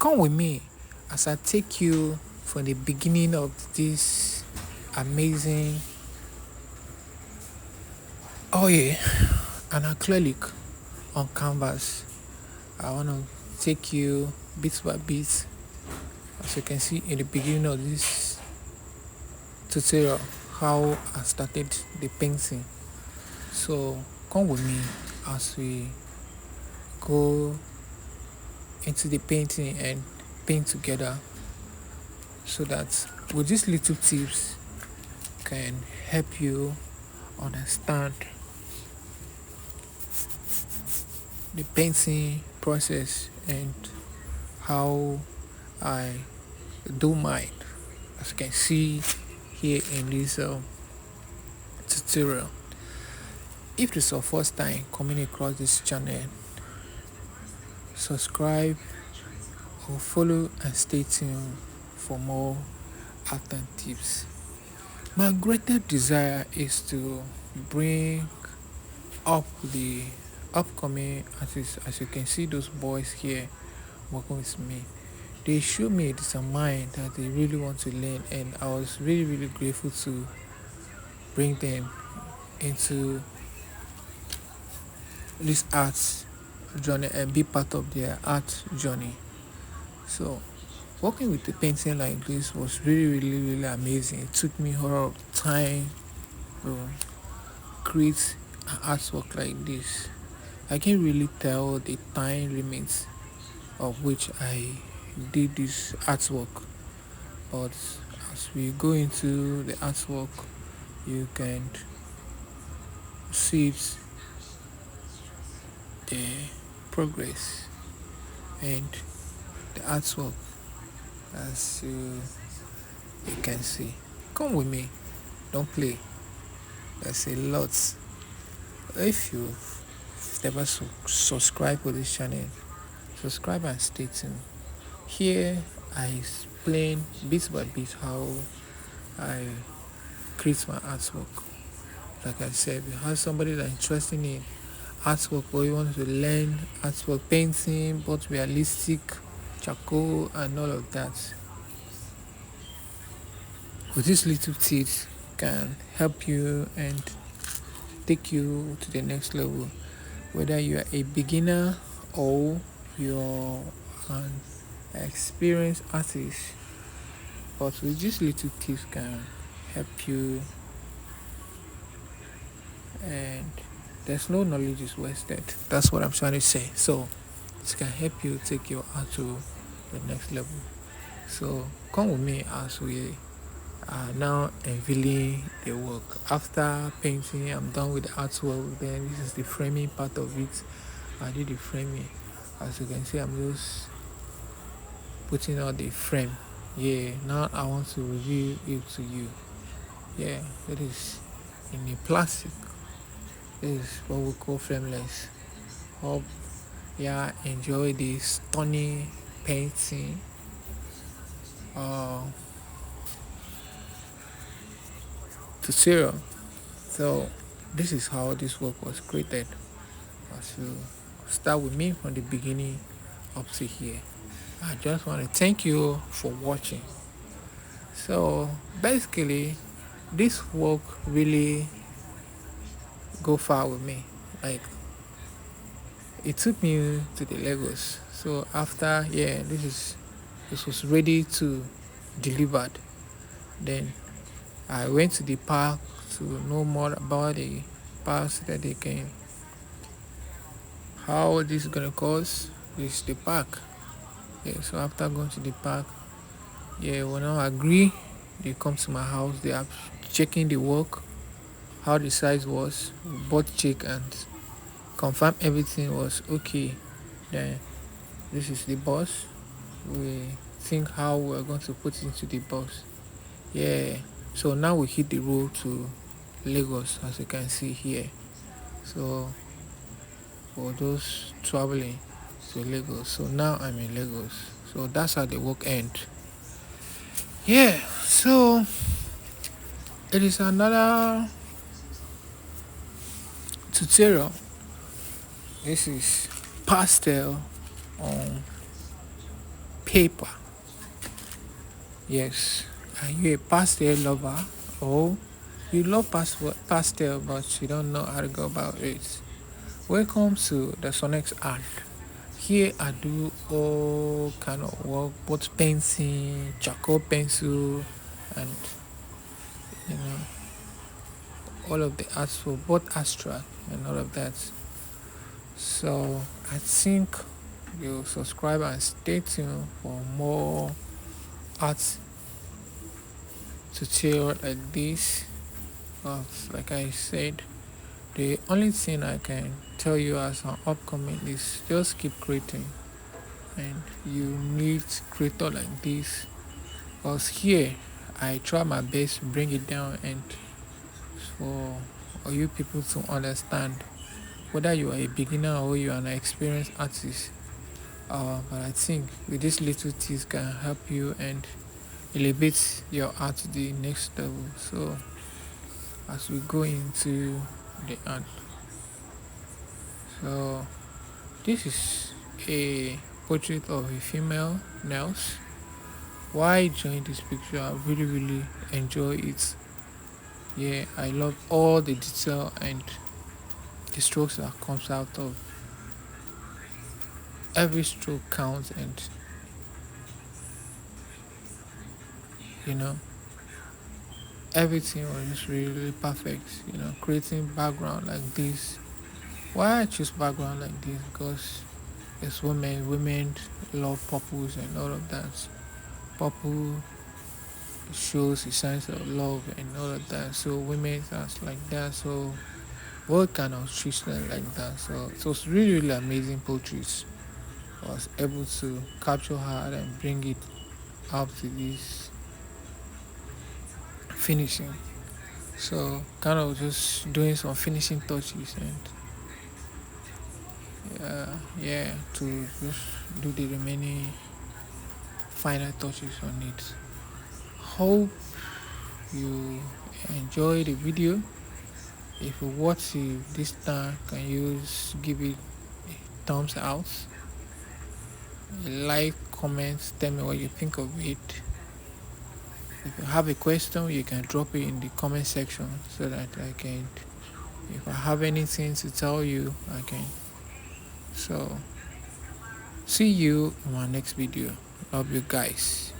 Come with me as I take you from the beginning of this amazing oil and acrylic on canvas. I want to take you bit by bit, as you can see in the beginning of this tutorial, how I started the painting. So come with me as we go into the painting and paint together, so that with these little tips can help you understand the painting process and how I do mine, as you can see here in this tutorial. If this is your first time coming across this channel, subscribe or follow and stay tuned for more art and tips. My greatest desire is to bring up the upcoming artists. As you can see, those boys here working with me, they show me it's a mind that they really want to learn, and I was really grateful to bring them into this art journey and be part of their art journey. So working with the painting like this was really amazing. It took me a lot of time to create an artwork like this. I can't really tell the time limits of which I did this artwork, but as we go into the artwork, you can see the progress and the artwork, as you can see. Come with me, don't play. There's a lot. If you've never subscribed to this channel, subscribe and stay tuned. Here I explain bit by bit how I create my artwork. Like I said, if you have somebody that's interested in artwork, or you want to learn artwork painting, both realistic, charcoal and all of that, with these little tips can help you and take you to the next level, whether you are a beginner or you're an experienced artist. But with these little tips can help you, and there's no knowledge is wasted. That's what I'm trying to say. So it can help you take your art to the next level. So come with me as we are now unveiling the work. After painting, I'm done with the artwork. Then this is the framing part of it. I did the framing. As you can see, I'm just putting out the frame. Yeah, now I want to reveal it to you. Yeah, it is in a plastic. This is what we call frameless. Hope enjoy this stunning painting. Tutorial. So this is how this work was created. As you start with me from the beginning up to here. I just want to thank you for watching. So basically, this work really go far with me. Like, it took me to the Lagos. So after this was ready to delivered. Then I went to the park to know more about the park, so that they can how this is gonna cost. This is the park. Yeah, so after going to the park, when I agree, they come to my house, they are checking the work, how the size was, both check and confirm everything was okay. Then this is the bus. We think how we're going to put it into the bus. Yeah. So now we hit the road to Lagos, as you can see here. So for those traveling to Lagos, so now I'm in Lagos. So that's how the work end. Yeah. So it is another tutorial. This is pastel on paper. Yes, are you a pastel lover, or you love pastel but you don't know how to go about it? Welcome to the Sonex Art. Here I do all kind of work, both pencil, charcoal pencil, and you know all of the arts for both abstract and all of that. So I think you subscribe and stay tuned for more art tutorial like this. Like I said, the only thing I can tell you as an upcoming is just keep creating, and you need creator like this. Because here I try my best to bring it down and for you people to understand whether you are a beginner or you are an experienced artist. But I think with these little tips can help you and elevate your art to the next level. So as we go into the art, so this is a portrait of a female nurse. Why I joined this picture? I really enjoy it. Yeah, I love all the detail and the strokes that comes out of every stroke counts, and you know everything was just really perfect. Creating background like this. Why I choose background like this? Because it's women love purples and all of that. Purple shows the signs of love and all of that. So women are like that. So what kind of treats them like that? So it was really amazing portraits. I was able to capture her and bring it up to this finishing. So kind of just doing some finishing touches and yeah, to just do the remaining final touches on it. Hope you enjoy the video. If you watch it this time, can you give it a thumbs out, a like, comment, tell me what you think of it. If you have a question, you can drop it in the comment section so that I can, if I have anything to tell you, I can. So see you in my next video. Love you guys.